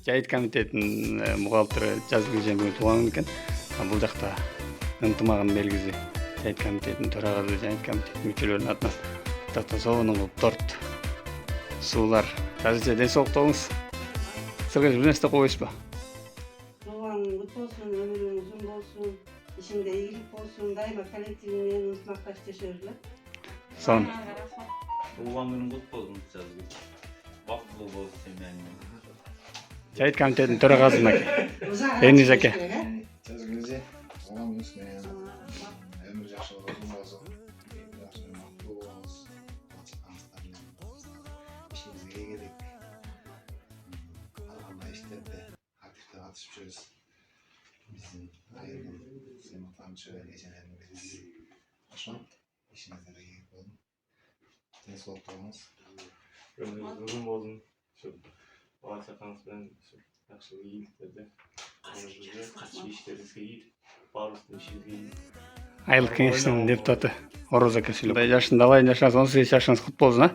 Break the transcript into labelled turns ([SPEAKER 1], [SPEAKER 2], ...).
[SPEAKER 1] Жайыт комитетінің бухгалтері жазғы жеңгеме туған екен. Бұл жақта ынтымағының белгісі жайыт комитетінің төрағасы, жайыт комитетінің мүшелерінің атынан жақта соғының қылып торт, сулар. Жазғы денсаулық болыңыз. Сізге бір нәрсе қойсыз ба?
[SPEAKER 2] Туғаның құтты болсын, өмірің ұзын болсын, ішіңде игілік болсын, дайыма коллективімен ынтымақтастық жүргізілі.
[SPEAKER 1] Son.
[SPEAKER 3] Туған күнің құтты болсын жазғы. Бақытты болсын сенің.
[SPEAKER 1] Жайыт комитетінің төрағасы Мәке. Еңіз әке.
[SPEAKER 4] жазгыңызде оған өскен өмір жақсы болсын болсын жақсы мақтау болыңыз ішіңізге керек қандай іштерде активте қатысып жүрсіз біздің айырым сыймақтаншы ешенерін білесіз ошон ішіңізде керек болсын денсаулық болыңыз
[SPEAKER 5] өміріңіз ұзын болсын бала шағаңызбен жақсы игіліктерде қатысып іштеріңізге иіліп барлықтың ішіңізге иіліп
[SPEAKER 1] Айлық кеңесінің депутаты Ороза әке сөйлеп. Жашында алайын жашаңыз, 18 жашыңыз құтты болсын, а?